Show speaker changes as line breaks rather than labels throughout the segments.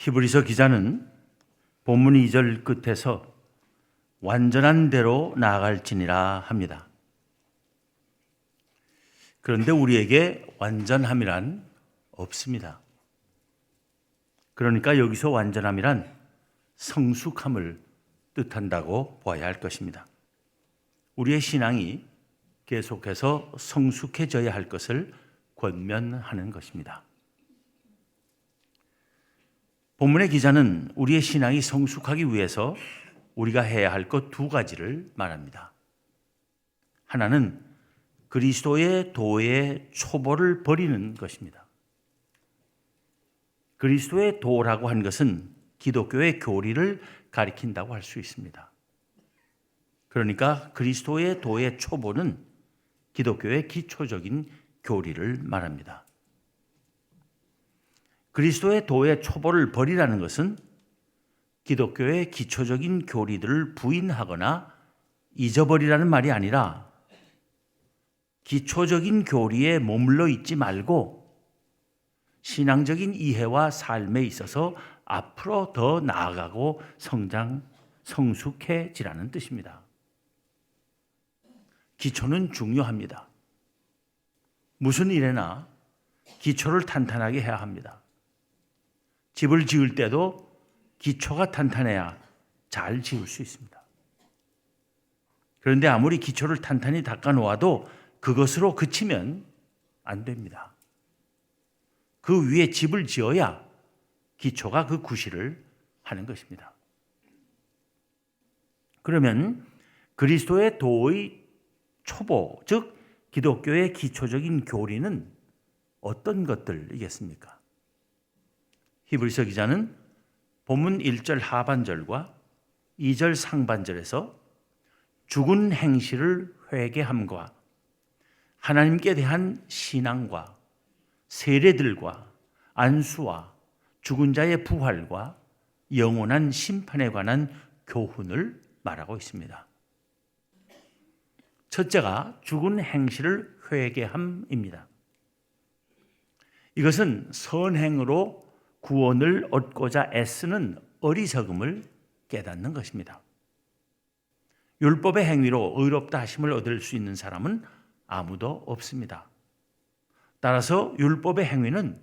히브리서 기자는 본문 2절 끝에서 완전한 대로 나아갈지니라 합니다. 그런데 우리에게 완전함이란 없습니다. 그러니까 여기서 완전함이란 성숙함을 뜻한다고 보아야 할 것입니다. 우리의 신앙이 계속해서 성숙해져야 할 것을 권면하는 것입니다. 본문의 기자는 우리의 신앙이 성숙하기 위해서 우리가 해야 할 것 두 가지를 말합니다. 하나는 그리스도의 도의 초보를 버리는 것입니다. 그리스도의 도라고 한 것은 기독교의 교리를 가리킨다고 할 수 있습니다. 그러니까 그리스도의 도의 초보는 기독교의 기초적인 교리를 말합니다. 그리스도의 도의 초보를 버리라는 것은 기독교의 기초적인 교리들을 부인하거나 잊어버리라는 말이 아니라 기초적인 교리에 머물러 있지 말고 신앙적인 이해와 삶에 있어서 앞으로 더 나아가고 성숙해지라는 뜻입니다. 기초는 중요합니다. 무슨 일에나 기초를 탄탄하게 해야 합니다. 집을 지을 때도 기초가 탄탄해야 잘 지을 수 있습니다. 그런데 아무리 기초를 탄탄히 닦아 놓아도 그것으로 그치면 안 됩니다. 그 위에 집을 지어야 기초가 그 구실을 하는 것입니다. 그러면 그리스도의 도의 초보, 즉 기독교의 기초적인 교리는 어떤 것들이겠습니까? 히브리서 기자는 본문 1절 하반절과 2절 상반절에서 죽은 행실을 회개함과 하나님께 대한 신앙과 세례들과 안수와 죽은 자의 부활과 영원한 심판에 관한 교훈을 말하고 있습니다. 첫째가 죽은 행실을 회개함입니다. 이것은 선행으로 구원을 얻고자 애쓰는 어리석음을 깨닫는 것입니다. 율법의 행위로 의롭다 하심을 얻을 수 있는 사람은 아무도 없습니다. 따라서 율법의 행위는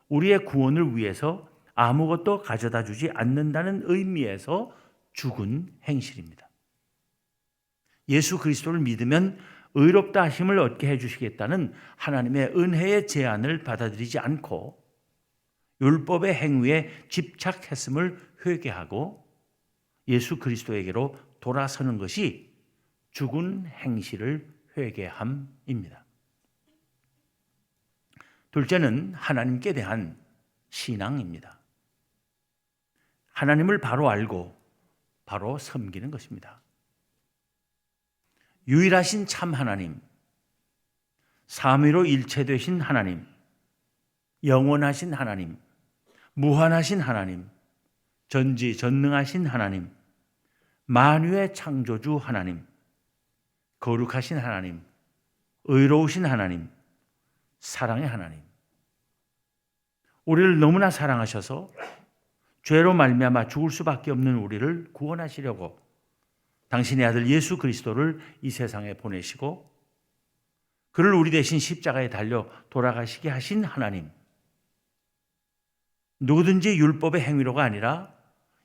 우리의 구원을 위해서 아무것도 가져다 주지 않는다는 의미에서 죽은 행실입니다. 예수 그리스도를 믿으면 의롭다 하심을 얻게 해주시겠다는 하나님의 은혜의 제안을 받아들이지 않고 율법의 행위에 집착했음을 회개하고 예수 그리스도에게로 돌아서는 것이 죽은 행실을 회개함입니다. 둘째는 하나님께 대한 신앙입니다. 하나님을 바로 알고 바로 섬기는 것입니다. 유일하신 참 하나님, 삼위로 일체되신 하나님, 영원하신 하나님, 무한하신 하나님, 전지전능하신 하나님, 만유의 창조주 하나님, 거룩하신 하나님, 의로우신 하나님, 사랑의 하나님. 우리를 너무나 사랑하셔서 죄로 말미암아 죽을 수밖에 없는 우리를 구원하시려고 당신의 아들 예수 그리스도를 이 세상에 보내시고 그를 우리 대신 십자가에 달려 돌아가시게 하신 하나님. 누구든지 율법의 행위로가 아니라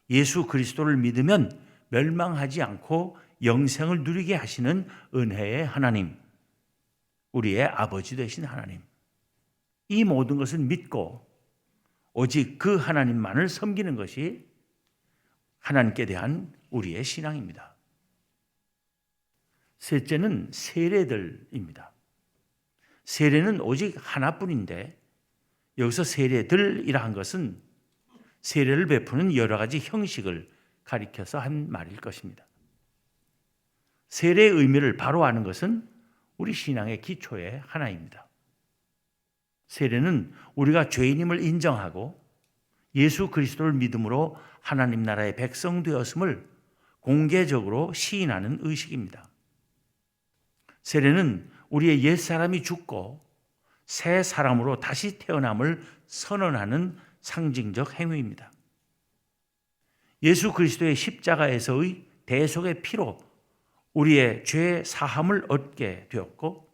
예수 그리스도를 믿으면 멸망하지 않고 영생을 누리게 하시는 은혜의 하나님, 우리의 아버지 되신 하나님. 이 모든 것을 믿고 오직 그 하나님만을 섬기는 것이 하나님께 대한 우리의 신앙입니다. 셋째는 세례들입니다. 세례는 오직 하나뿐인데 여기서 세례들이라 한 것은 세례를 베푸는 여러 가지 형식을 가리켜서 한 말일 것입니다. 세례의 의미를 바로 아는 것은 우리 신앙의 기초의 하나입니다. 세례는 우리가 죄인임을 인정하고 예수 그리스도를 믿음으로 하나님 나라의 백성 되었음을 공개적으로 시인하는 의식입니다. 세례는 우리의 옛사람이 죽고 새 사람으로 다시 태어남을 선언하는 상징적 행위입니다. 예수 그리스도의 십자가에서의 대속의 피로 우리의 죄 사함을 얻게 되었고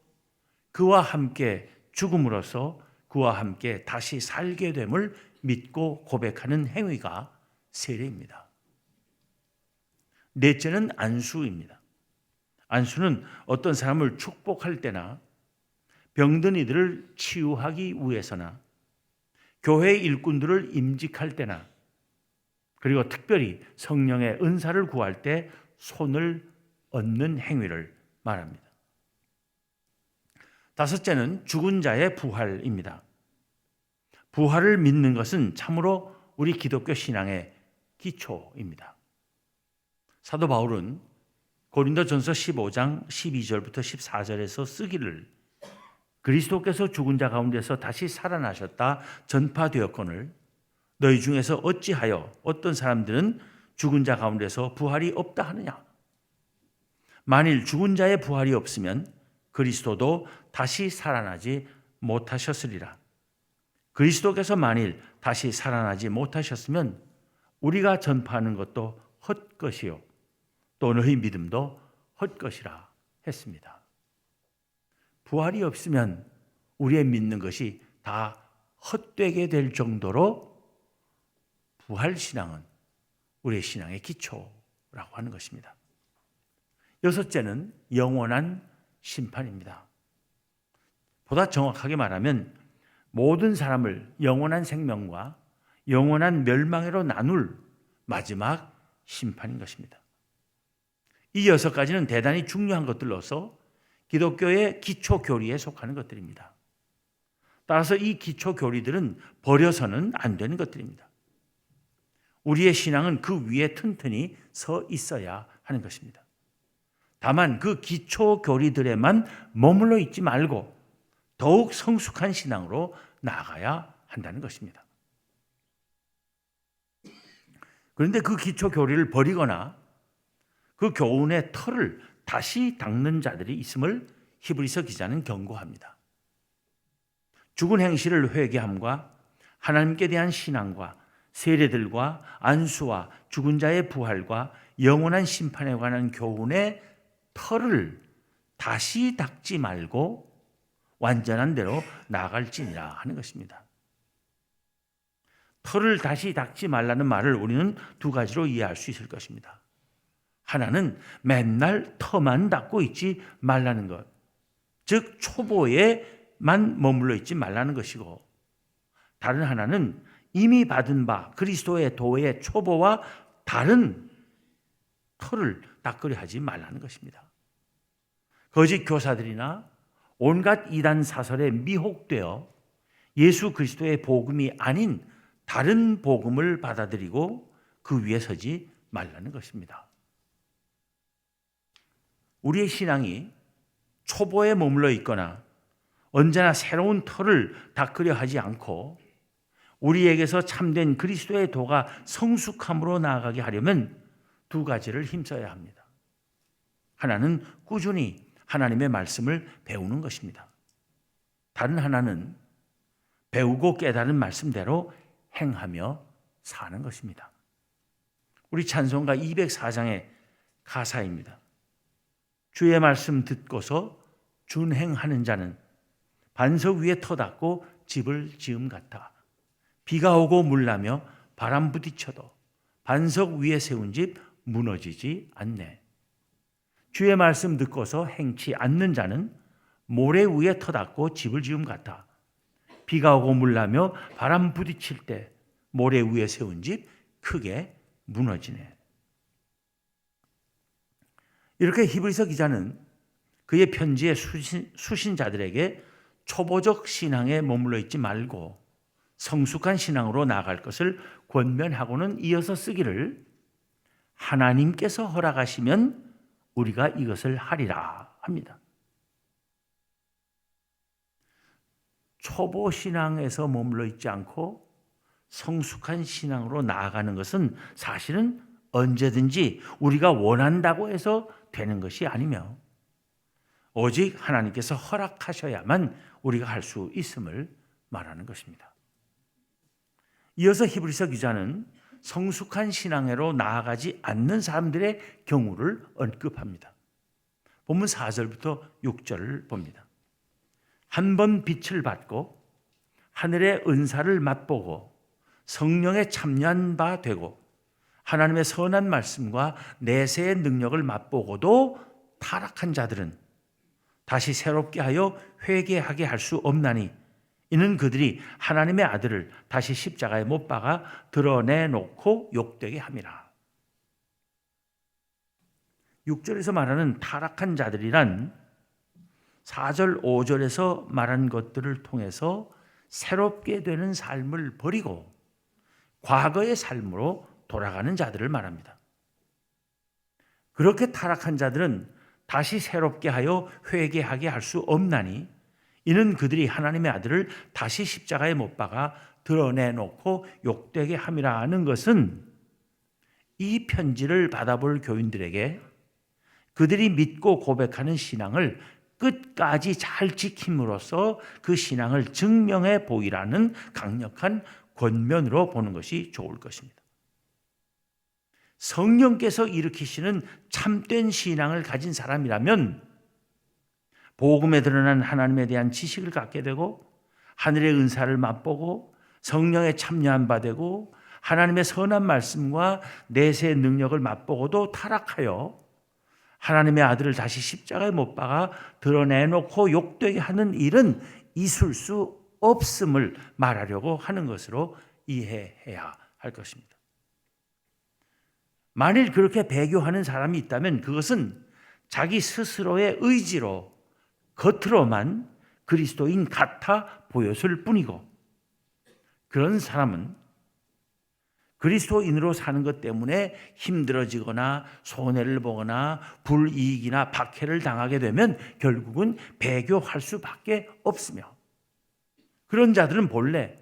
그와 함께 죽음으로써 그와 함께 다시 살게 됨을 믿고 고백하는 행위가 세례입니다. 넷째는 안수입니다. 안수는 어떤 사람을 축복할 때나 병든 이들을 치유하기 위해서나 교회 일꾼들을 임직할 때나 그리고 특별히 성령의 은사를 구할 때 손을 얹는 행위를 말합니다. 다섯째는 죽은 자의 부활입니다. 부활을 믿는 것은 참으로 우리 기독교 신앙의 기초입니다. 사도 바울은 고린도전서 15장 12절부터 14절에서 쓰기를 그리스도께서 죽은 자 가운데서 다시 살아나셨다 전파되었거늘 너희 중에서 어찌하여 어떤 사람들은 죽은 자 가운데서 부활이 없다 하느냐? 만일 죽은 자의 부활이 없으면 그리스도도 다시 살아나지 못하셨으리라. 그리스도께서 만일 다시 살아나지 못하셨으면 우리가 전파하는 것도 헛것이요 또 너희 믿음도 헛것이라 했습니다. 부활이 없으면 우리의 믿는 것이 다 헛되게 될 정도로 부활신앙은 우리의 신앙의 기초라고 하는 것입니다. 여섯째는 영원한 심판입니다. 보다 정확하게 말하면 모든 사람을 영원한 생명과 영원한 멸망으로 나눌 마지막 심판인 것입니다. 이 여섯 가지는 대단히 중요한 것들로서 기독교의 기초 교리에 속하는 것들입니다. 따라서 이 기초 교리들은 버려서는 안 되는 것들입니다. 우리의 신앙은 그 위에 튼튼히 서 있어야 하는 것입니다. 다만 그 기초 교리들에만 머물러 있지 말고 더욱 성숙한 신앙으로 나아가야 한다는 것입니다. 그런데 그 기초 교리를 버리거나 그 교훈의 털을 다시 닦는 자들이 있음을 히브리서 기자는 경고합니다. 죽은 행실을 회개함과 하나님께 대한 신앙과 세례들과 안수와 죽은 자의 부활과 영원한 심판에 관한 교훈의 털을 다시 닦지 말고 완전한 대로 나아갈지니라 하는 것입니다. 털을 다시 닦지 말라는 말을 우리는 두 가지로 이해할 수 있을 것입니다. 하나는 맨날 터만 닦고 있지 말라는 것, 즉 초보에만 머물러 있지 말라는 것이고, 다른 하나는 이미 받은 바 그리스도의 도의 초보와 다른 털을 닦으려 하지 말라는 것입니다. 거짓 교사들이나 온갖 이단 사설에 미혹되어 예수 그리스도의 복음이 아닌 다른 복음을 받아들이고 그 위에 서지 말라는 것입니다. 우리의 신앙이 초보에 머물러 있거나 언제나 새로운 털을 닦으려 하지 않고 우리에게서 참된 그리스도의 도가 성숙함으로 나아가게 하려면 두 가지를 힘써야 합니다. 하나는 꾸준히 하나님의 말씀을 배우는 것입니다. 다른 하나는 배우고 깨달은 말씀대로 행하며 사는 것입니다. 우리 찬송가 204장의 가사입니다. 주의 말씀 듣고서 준행하는 자는 반석 위에 터 닦고 집을 지음 같아. 비가 오고 물나며 바람 부딪혀도 반석 위에 세운 집 무너지지 않네. 주의 말씀 듣고서 행치 않는 자는 모래 위에 터 닦고 집을 지음 같아. 비가 오고 물나며 바람 부딪힐 때 모래 위에 세운 집 크게 무너지네. 이렇게 히브리서 기자는 그의 편지의 수신자들에게 초보적 신앙에 머물러 있지 말고 성숙한 신앙으로 나아갈 것을 권면하고는 이어서 쓰기를 하나님께서 허락하시면 우리가 이것을 하리라 합니다. 초보 신앙에서 머물러 있지 않고 성숙한 신앙으로 나아가는 것은 사실은 언제든지 우리가 원한다고 해서 되는 것이 아니며 오직 하나님께서 허락하셔야만 우리가 할 수 있음을 말하는 것입니다. 이어서 히브리서 기자는 성숙한 신앙으로 나아가지 않는 사람들의 경우를 언급합니다. 본문 4절부터 6절을 봅니다. 한 번 빛을 받고 하늘의 은사를 맛보고 성령에 참여한 바 되고 하나님의 선한 말씀과 내세의 능력을 맛보고도 타락한 자들은 다시 새롭게 하여 회개하게 할 수 없나니 이는 그들이 하나님의 아들을 다시 십자가에 못 박아 드러내놓고 욕되게 함이라. 6절에서 말하는 타락한 자들이란 4절, 5절에서 말한 것들을 통해서 새롭게 되는 삶을 버리고 과거의 삶으로 돌아가는 자들을 말합니다. 그렇게 타락한 자들은 다시 새롭게 하여 회개하게 할 수 없나니 이는 그들이 하나님의 아들을 다시 십자가에 못 박아 드러내놓고 욕되게 함이라 하는 것은 이 편지를 받아볼 교인들에게 그들이 믿고 고백하는 신앙을 끝까지 잘 지킴으로써 그 신앙을 증명해 보이라는 강력한 권면으로 보는 것이 좋을 것입니다. 성령께서 일으키시는 참된 신앙을 가진 사람이라면 복음에 드러난 하나님에 대한 지식을 갖게 되고 하늘의 은사를 맛보고 성령에 참여한 바 되고 하나님의 선한 말씀과 내세의 능력을 맛보고도 타락하여 하나님의 아들을 다시 십자가에 못 박아 드러내놓고 욕되게 하는 일은 있을 수 없음을 말하려고 하는 것으로 이해해야 할 것입니다. 만일 그렇게 배교하는 사람이 있다면 그것은 자기 스스로의 의지로 겉으로만 그리스도인 같아 보였을 뿐이고 그런 사람은 그리스도인으로 사는 것 때문에 힘들어지거나 손해를 보거나 불이익이나 박해를 당하게 되면 결국은 배교할 수밖에 없으며 그런 자들은 본래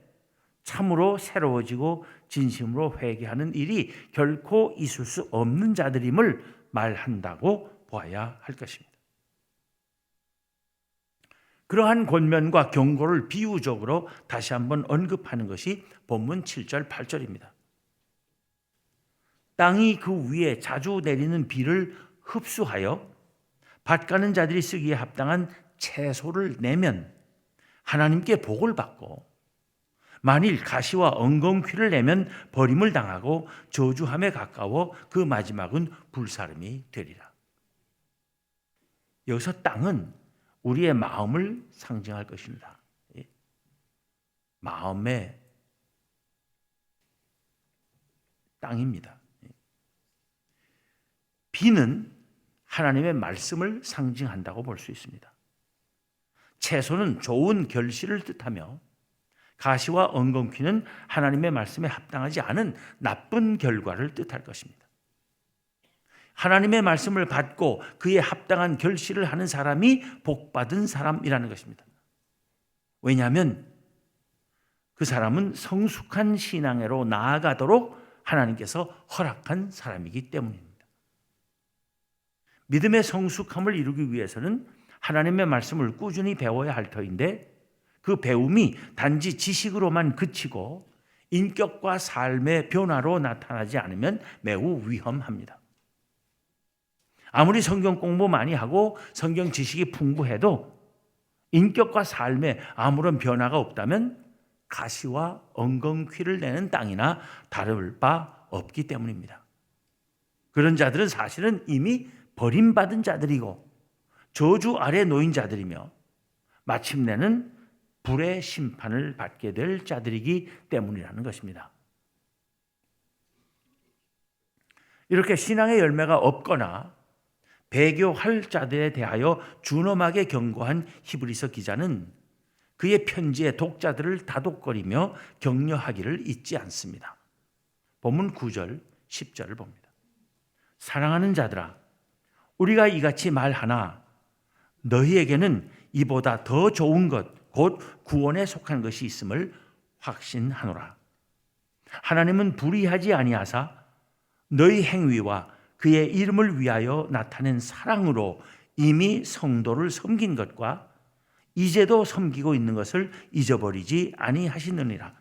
참으로 새로워지고 진심으로 회개하는 일이 결코 있을 수 없는 자들임을 말한다고 보아야 할 것입니다. 그러한 권면과 경고를 비유적으로 다시 한번 언급하는 것이 본문 7절, 8절입니다. 땅이 그 위에 자주 내리는 비를 흡수하여 밭 가는 자들이 쓰기에 합당한 채소를 내면 하나님께 복을 받고 만일 가시와 엉겅퀴를 내면 버림을 당하고 저주함에 가까워 그 마지막은 불사름이 되리라. 여기서 땅은 우리의 마음을 상징할 것입니다. 마음의 땅입니다. 비는 하나님의 말씀을 상징한다고 볼 수 있습니다. 채소는 좋은 결실을 뜻하며 가시와 엉겅퀴는 하나님의 말씀에 합당하지 않은 나쁜 결과를 뜻할 것입니다. 하나님의 말씀을 받고 그에 합당한 결실을 하는 사람이 복받은 사람이라는 것입니다. 왜냐하면 그 사람은 성숙한 신앙으로 나아가도록 하나님께서 허락한 사람이기 때문입니다. 믿음의 성숙함을 이루기 위해서는 하나님의 말씀을 꾸준히 배워야 할 터인데 그 배움이 단지 지식으로만 그치고 인격과 삶의 변화로 나타나지 않으면 매우 위험합니다. 아무리 성경 공부 많이 하고 성경 지식이 풍부해도 인격과 삶에 아무런 변화가 없다면 가시와 엉겅퀴를 내는 땅이나 다를 바 없기 때문입니다. 그런 자들은 사실은 이미 버림받은 자들이고 저주 아래 놓인 자들이며 마침내는 불의 심판을 받게 될 자들이기 때문이라는 것입니다. 이렇게 신앙의 열매가 없거나 배교할 자들에 대하여 준엄하게 경고한 히브리서 기자는 그의 편지의 독자들을 다독거리며 격려하기를 잊지 않습니다. 본문 9절, 10절을 봅니다. 사랑하는 자들아, 우리가 이같이 말하나 너희에게는 이보다 더 좋은 것, 곧 구원에 속한 것이 있음을 확신하노라. 하나님은 불의하지 아니하사 너희 행위와 그의 이름을 위하여 나타낸 사랑으로 이미 성도를 섬긴 것과 이제도 섬기고 있는 것을 잊어버리지 아니하시느니라.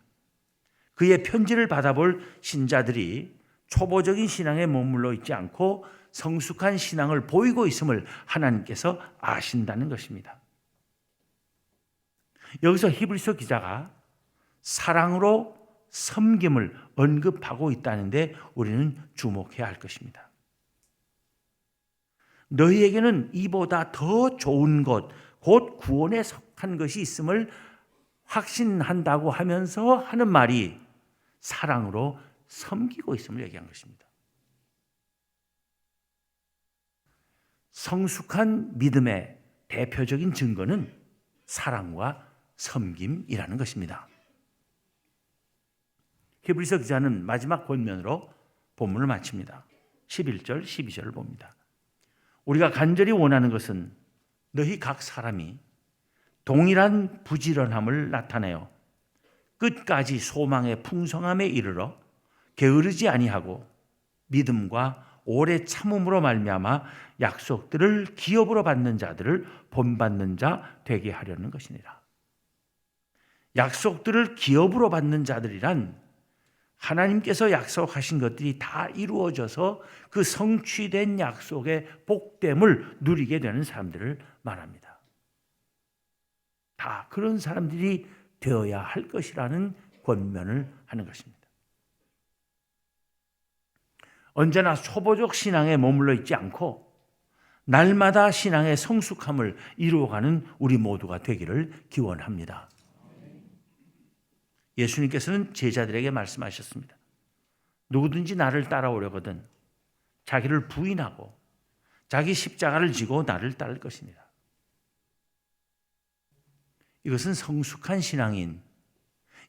그의 편지를 받아볼 신자들이 초보적인 신앙에 머물러 있지 않고 성숙한 신앙을 보이고 있음을 하나님께서 아신다는 것입니다. 여기서 히브리서 기자가 사랑으로 섬김을 언급하고 있다는데 우리는 주목해야 할 것입니다. 너희에게는 이보다 더 좋은 것, 곧 구원에 속한 것이 있음을 확신한다고 하면서 하는 말이 사랑으로 섬기고 있음을 얘기한 것입니다. 성숙한 믿음의 대표적인 증거는 사랑과 섬김이라는 것입니다. 히브리서 기자는 마지막 권면으로 본문을 마칩니다. 11절, 12절을 봅니다. 우리가 간절히 원하는 것은 너희 각 사람이 동일한 부지런함을 나타내어 끝까지 소망의 풍성함에 이르러 게으르지 아니하고 믿음과 오래 참음으로 말미암아 약속들을 기업으로 받는 자들을 본받는 자 되게 하려는 것이니라. 약속들을 기업으로 받는 자들이란 하나님께서 약속하신 것들이 다 이루어져서 그 성취된 약속의 복됨을 누리게 되는 사람들을 말합니다. 다 그런 사람들이 되어야 할 것이라는 권면을 하는 것입니다. 언제나 초보적 신앙에 머물러 있지 않고 날마다 신앙의 성숙함을 이루어가는 우리 모두가 되기를 기원합니다. 예수님께서는 제자들에게 말씀하셨습니다. 누구든지 나를 따라오려거든 자기를 부인하고 자기 십자가를 지고 나를 따를 것이니라. 이것은 성숙한 신앙인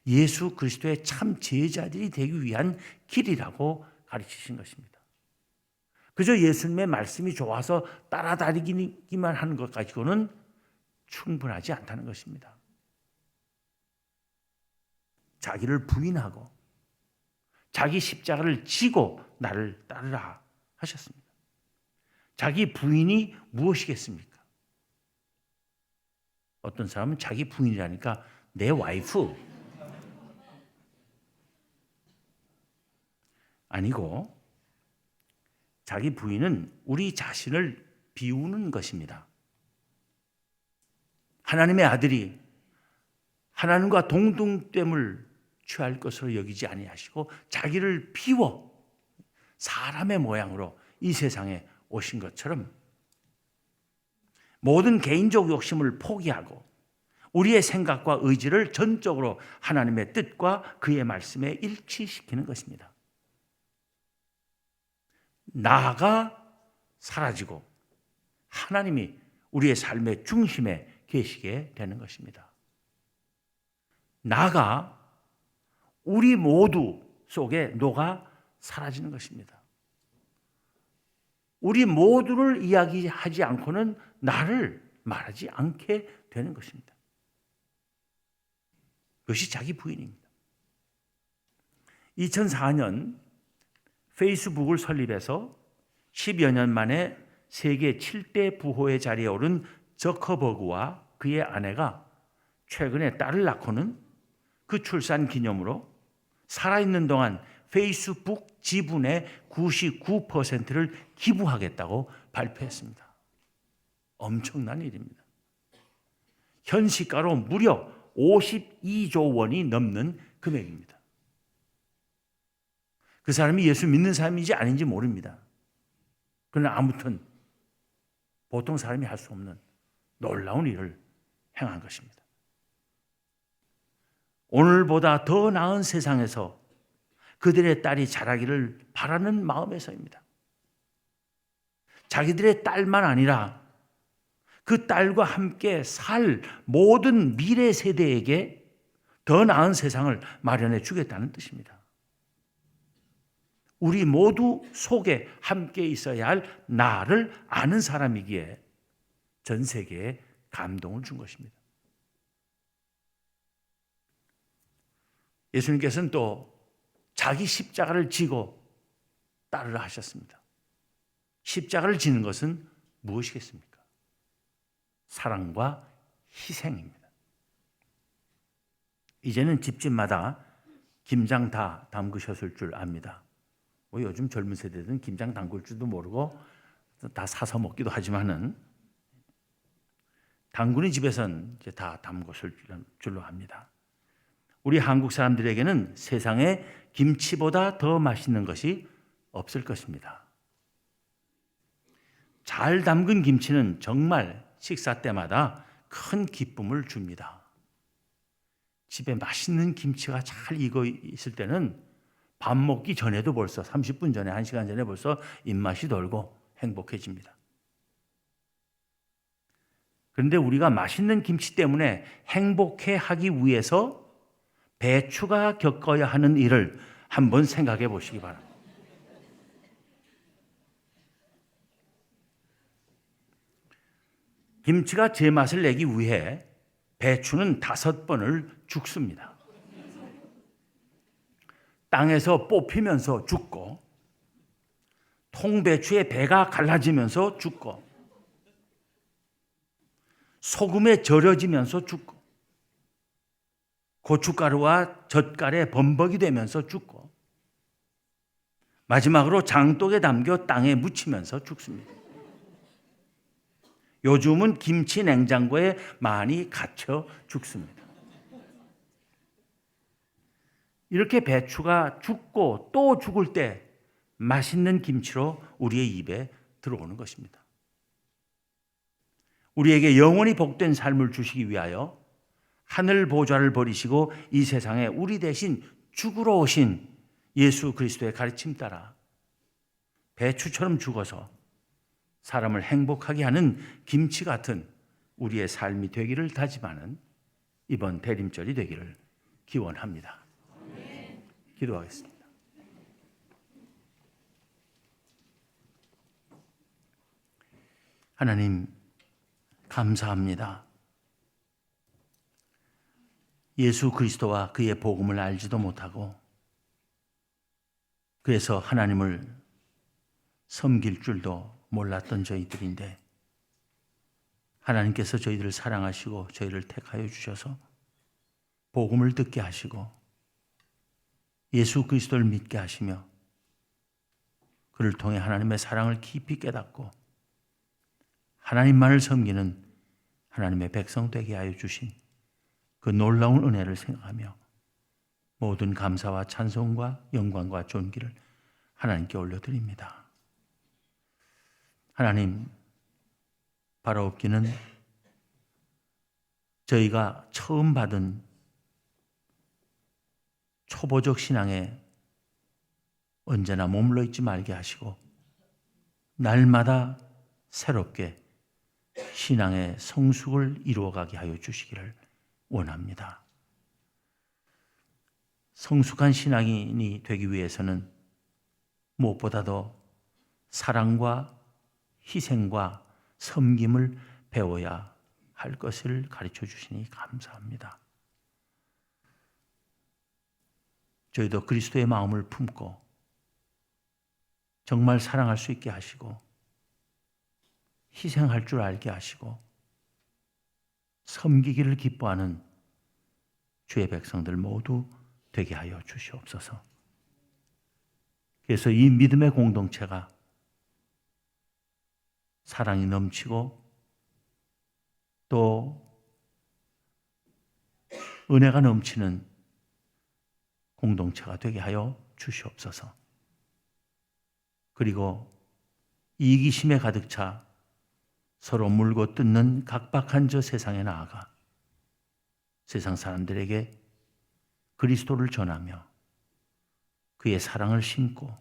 예수 그리스도의 참 제자들이 되기 위한 길이라고 가르치신 것입니다. 그저 예수님의 말씀이 좋아서 따라다니기만 하는 것 가지고는 충분하지 않다는 것입니다. 자기를 부인하고 자기 십자가를 지고 나를 따르라 하셨습니다. 자기 부인이 무엇이겠습니까? 어떤 사람은 자기 부인이라니까 내 와이프 아니고 자기 부인은 우리 자신을 비우는 것입니다. 하나님의 아들이 하나님과 동등됨을 취할 것으로 여기지 아니하시고 자기를 비워 사람의 모양으로 이 세상에 오신 것처럼 모든 개인적 욕심을 포기하고 우리의 생각과 의지를 전적으로 하나님의 뜻과 그의 말씀에 일치시키는 것입니다. 나가 사라지고 하나님이 우리의 삶의 중심에 계시게 되는 것입니다. 나가 우리 모두 속에 녹아 사라지는 것입니다. 우리 모두를 이야기하지 않고는 나를 말하지 않게 되는 것입니다. 그것이 자기 부인입니다. 2004년 페이스북을 설립해서 10여 년 만에 세계 7대 부호의 자리에 오른 저커버그와 그의 아내가 최근에 딸을 낳고는 그 출산 기념으로 살아있는 동안 페이스북 지분의 99%를 기부하겠다고 발표했습니다. 엄청난 일입니다. 현 시가로 무려 52조 원이 넘는 금액입니다. 그 사람이 예수 믿는 사람인지 아닌지 모릅니다. 그러나 아무튼 보통 사람이 할 수 없는 놀라운 일을 행한 것입니다. 오늘보다 더 나은 세상에서 그들의 딸이 자라기를 바라는 마음에서입니다. 자기들의 딸만 아니라 그 딸과 함께 살 모든 미래 세대에게 더 나은 세상을 마련해 주겠다는 뜻입니다. 우리 모두 속에 함께 있어야 할 나를 아는 사람이기에 전 세계에 감동을 준 것입니다. 예수님께서는 또 자기 십자가를 지고 따르라 하셨습니다. 십자가를 지는 것은 무엇이겠습니까? 사랑과 희생입니다. 이제는 집집마다 김장 다 담그셨을 줄 압니다. 뭐 요즘 젊은 세대들은 김장 담글 줄도 모르고 다 사서 먹기도 하지만은 당군이 집에선 이제 다 담궜을 줄로 압니다. 우리 한국 사람들에게는 세상에 김치보다 더 맛있는 것이 없을 것입니다. 잘 담근 김치는 정말 식사 때마다 큰 기쁨을 줍니다. 집에 맛있는 김치가 잘 익어 있을 때는 밥 먹기 전에도 벌써 30분 전에 1시간 전에 벌써 입맛이 돌고 행복해집니다. 그런데 우리가 맛있는 김치 때문에 행복해 하기 위해서 배추가 겪어야 하는 일을 한번 생각해 보시기 바랍니다. 김치가 제맛을 내기 위해 배추는 5번을 죽습니다. 땅에서 뽑히면서 죽고, 통배추의 배가 갈라지면서 죽고, 소금에 절여지면서 죽고, 고춧가루와 젓갈에 범벅이 되면서 죽고, 마지막으로 장독에 담겨 땅에 묻히면서 죽습니다. 요즘은 김치 냉장고에 많이 갇혀 죽습니다. 이렇게 배추가 죽고 또 죽을 때 맛있는 김치로 우리의 입에 들어오는 것입니다. 우리에게 영원히 복된 삶을 주시기 위하여 하늘 보좌를 버리시고 이 세상에 우리 대신 죽으러 오신 예수 그리스도의 가르침 따라 배추처럼 죽어서 사람을 행복하게 하는 김치 같은 우리의 삶이 되기를 다짐하는 이번 대림절이 되기를 기원합니다. 기도하겠습니다. 하나님, 감사합니다. 예수 그리스도와 그의 복음을 알지도 못하고 그래서 하나님을 섬길 줄도 몰랐던 저희들인데 하나님께서 저희들을 사랑하시고 저희를 택하여 주셔서 복음을 듣게 하시고 예수 그리스도를 믿게 하시며 그를 통해 하나님의 사랑을 깊이 깨닫고 하나님만을 섬기는 하나님의 백성 되게 하여 주신 그 놀라운 은혜를 생각하며 모든 감사와 찬송과 영광과 존귀를 하나님께 올려드립니다. 하나님, 바라옵기는 저희가 처음 받은 초보적 신앙에 언제나 머물러 있지 말게 하시고 날마다 새롭게 신앙의 성숙을 이루어가게 하여 주시기를 원합니다. 성숙한 신앙인이 되기 위해서는 무엇보다도 사랑과 희생과 섬김을 배워야 할 것을 가르쳐 주시니 감사합니다. 저희도 그리스도의 마음을 품고 정말 사랑할 수 있게 하시고 희생할 줄 알게 하시고 섬기기를 기뻐하는 주의 백성들 모두 되게 하여 주시옵소서. 그래서 이 믿음의 공동체가 사랑이 넘치고 또 은혜가 넘치는 공동체가 되게 하여 주시옵소서. 그리고 이기심에 가득 차 서로 물고 뜯는 각박한 저 세상에 나아가 세상 사람들에게 그리스도를 전하며 그의 사랑을 심고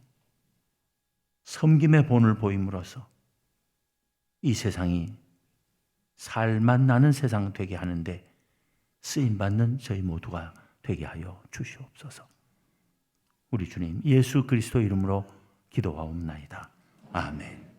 섬김의 본을 보임으로써 이 세상이 살맛 나는 세상 되게 하는데 쓰임받는 저희 모두가 되게 하여 주시옵소서. 우리 주님 예수 그리스도 이름으로 기도하옵나이다. 아멘.